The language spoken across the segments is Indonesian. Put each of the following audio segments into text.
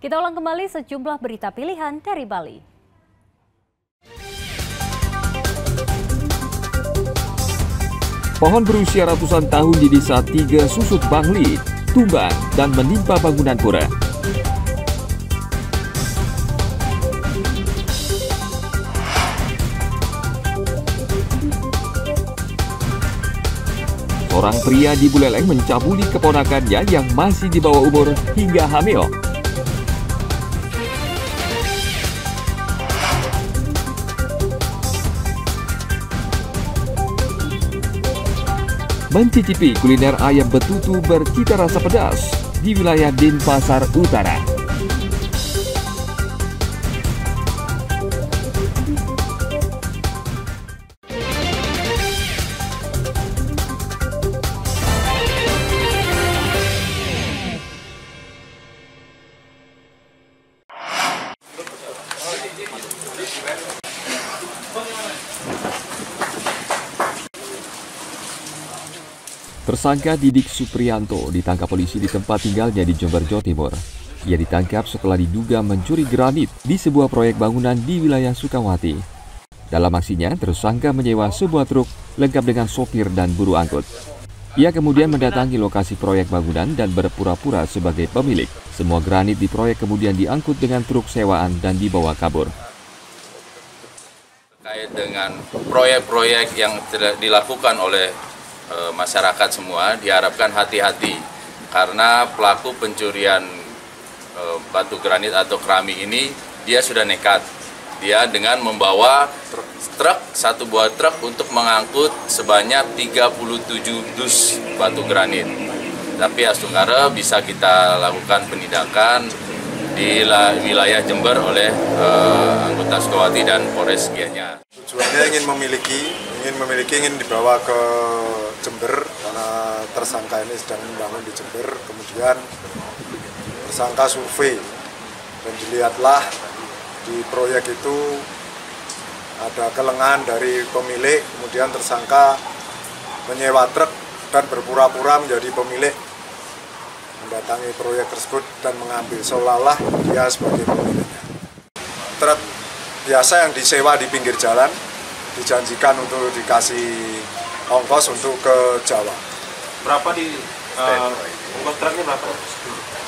Kita ulang kembali sejumlah berita pilihan dari Bali. Pohon berusia ratusan tahun di Desa Tiga Susut Bangli, tumbang dan menimpa bangunan pura. Seorang pria di Buleleng mencabuli keponakannya yang masih di bawah umur hingga hamil. Mencicipi kuliner ayam betutu bercita rasa pedas di wilayah Denpasar Utara. Tersangka Didik Supriyanto ditangkap polisi di tempat tinggalnya di Jember, Jawa Timur. Ia ditangkap setelah diduga mencuri granit di sebuah proyek bangunan di wilayah Sukawati. Dalam aksinya, tersangka menyewa sebuah truk lengkap dengan sopir dan buru angkut. Ia kemudian mendatangi lokasi proyek bangunan dan berpura-pura sebagai pemilik. Semua granit di proyek kemudian diangkut dengan truk sewaan dan dibawa kabur. Terkait dengan proyek-proyek yang dilakukan oleh masyarakat semua, diharapkan hati-hati karena pelaku pencurian batu granit atau keramik ini dia sudah nekat. Dia dengan membawa satu buah truk untuk mengangkut sebanyak 37 dus batu granit. Tapi Astungkara bisa kita lakukan penindakan di wilayah Jember oleh anggota Sukawati dan Polres Gianyar. Tujuannya ingin dibawa ke Jember karena tersangka ini sedang membangun di Jember. Kemudian tersangka survei dan dilihatlah di proyek itu ada kelengahan dari pemilik. Kemudian tersangka menyewa truk dan berpura-pura menjadi pemilik, mendatangi proyek tersebut dan mengambil seolah-olah dia sebagai pemiliknya. Truk biasa yang disewa di pinggir jalan dijanjikan untuk dikasih ongkos untuk ke Jawa. Berapa di ongkos truknya berapa?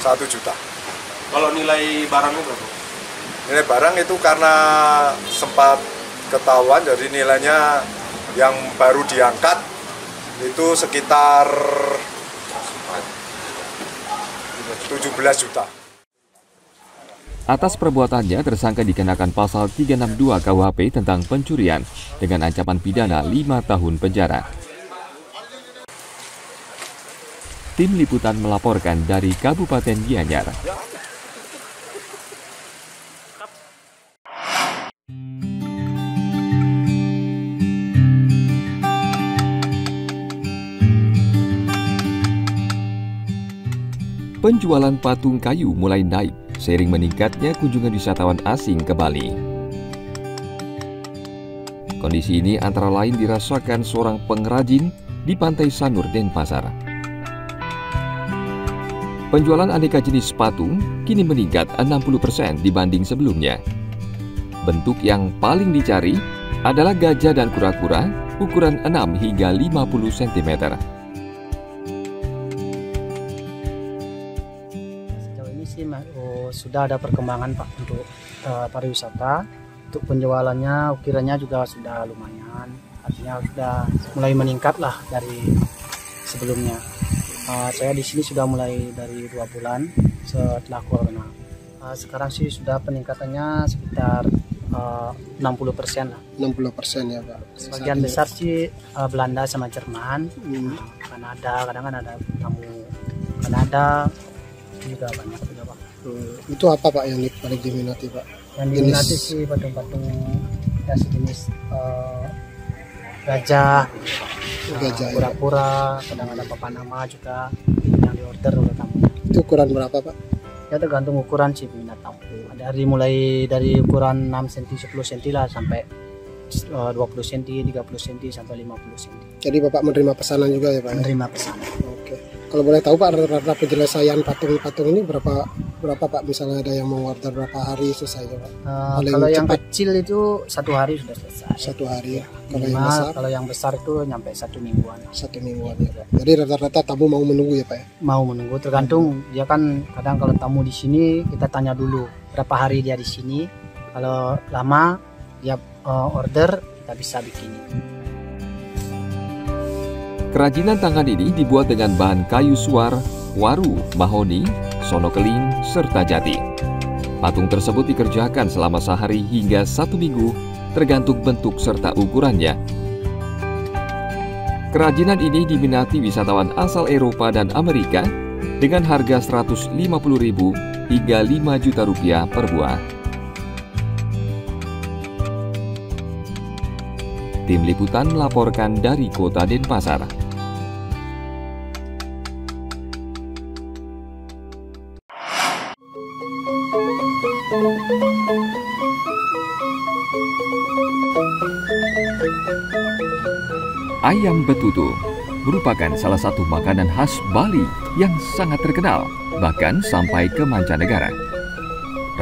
1 juta. Kalau nilai barangnya berapa? Nilai barang itu karena sempat ketahuan, jadi nilainya yang baru diangkat itu sekitar 17 juta. Atas perbuatannya, tersangka dikenakan pasal 362 KUHP tentang pencurian dengan ancaman pidana 5 tahun penjara. Tim Liputan melaporkan dari Kabupaten Gianyar. Penjualan patung kayu mulai naik seiring meningkatnya kunjungan wisatawan asing ke Bali. Kondisi ini antara lain dirasakan seorang pengrajin di Pantai Sanur, Denpasar. Penjualan aneka jenis patung kini meningkat 60% dibanding sebelumnya. Bentuk yang paling dicari adalah gajah dan kura-kura ukuran 6 hingga 50 cm. Sudah ada perkembangan Pak untuk pariwisata. Untuk penjualannya ukirannya juga sudah lumayan, artinya sudah mulai meningkat lah dari sebelumnya. Saya di sini sudah mulai dari 2 bulan setelah corona. Sekarang sih sudah peningkatannya sekitar 60% lah. 60% ya Pak. Sebagian besar sih Belanda sama Jerman, Kanada, kadang kan ada tamu Kanada juga banyak juga Pak. Itu apa Pak yang paling diminati Pak? Yang diminati sih patung-patung ya sejenis gajah, pura-pura, kadang ada papan nama juga yang diorder oleh tamu. Itu ukuran berapa Pak? Ya tergantung ukuran sih minat tamu. Ada mulai dari ukuran 6 cm, 10 cm lah sampai 20 cm, 30 cm sampai 50 cm. Jadi Bapak menerima pesanan juga ya Pak? Menerima pesanan. Oke. Kalau boleh tahu Pak, rata-rata penyelesaian patung-patung ini berapa berapa Pak? Misalnya ada yang mau order berapa hari selesainya Pak? Kalau yang cepat kecil itu 1 hari sudah selesai. 1 hari ya. Kalau yang Minimal, besar kalau yang besar itu nyampe 1 mingguan. 1 mingguan ya Pak. Jadi rata-rata tamu mau menunggu ya Pak ya? Mau menunggu, tergantung dia kan kadang kalau tamu di sini kita tanya dulu berapa hari dia di sini. Kalau lama dia order, kita bisa bikin. Kerajinan tangan ini dibuat dengan bahan kayu suar, waru, mahoni, sono keling, serta jati. Patung tersebut dikerjakan selama sehari hingga 1 minggu, tergantung bentuk serta ukurannya. Kerajinan ini diminati wisatawan asal Eropa dan Amerika dengan harga Rp150.000 hingga Rp5 juta per buah. Tim Liputan melaporkan dari Kota Denpasar. Ayam betutu merupakan salah satu makanan khas Bali yang sangat terkenal, bahkan sampai ke mancanegara.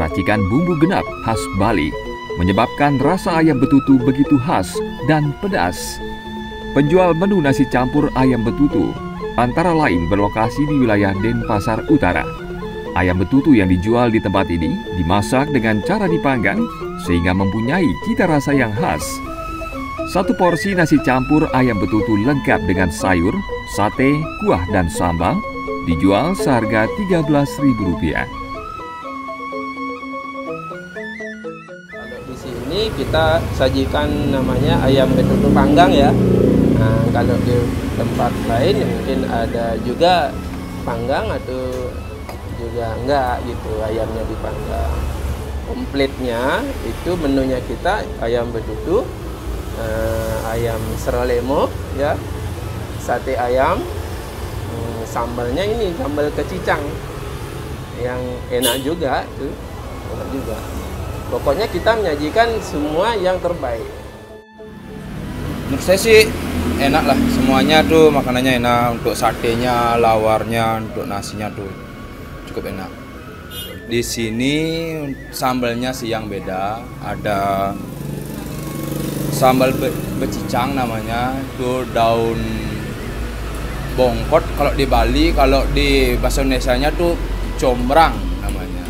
Racikan bumbu genap khas Bali menyebabkan rasa ayam betutu begitu khas dan pedas. Penjual menu nasi campur ayam betutu antara lain berlokasi di wilayah Denpasar Utara. Ayam betutu yang dijual di tempat ini dimasak dengan cara dipanggang sehingga mempunyai cita rasa yang khas. Satu porsi nasi campur ayam betutu lengkap dengan sayur, sate, kuah, dan sambal dijual seharga Rp13.000. Kalau di sini kita sajikan namanya ayam betutu panggang ya. Nah, kalau di tempat lain mungkin ada juga panggang atau juga enggak gitu, ayamnya dipanggang. Komplitnya itu menunya kita ayam betutu, ayam seralemo ya, sate ayam, sambalnya ini sambal kecicang yang enak juga tuh, enak juga. Pokoknya kita menyajikan semua yang terbaik. Menurut saya sih enak lah, semuanya tuh makanannya enak, untuk satenya, lawarnya, untuk nasinya tuh cukup enak. Di sini sambalnya sih yang beda, ada sambal becicang namanya, itu daun bongkot kalau di Bali, kalau di bahasa Indonesianya tuh combrang namanya.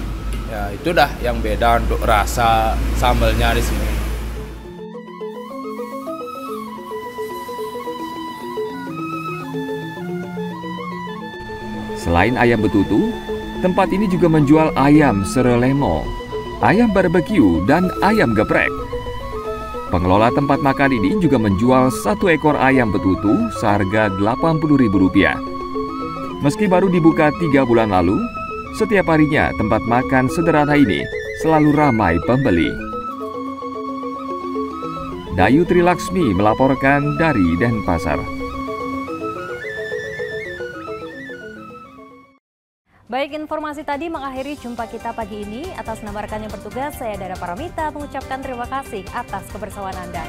Ya itu dah yang beda untuk rasa sambalnya di sini. Selain ayam betutu, tempat ini juga menjual ayam serelemo, ayam barbeque, dan ayam geprek. Pengelola tempat makan ini juga menjual 1 ekor ayam betutu seharga Rp80.000. Meski baru dibuka 3 bulan lalu, setiap harinya tempat makan sederhana ini selalu ramai pembeli. Dayu Trilaksmi melaporkan dari Denpasar. Baik, informasi tadi mengakhiri jumpa kita pagi ini. Atas nama rekan yang bertugas, saya Dara Paramita mengucapkan terima kasih atas kebersamaan Anda.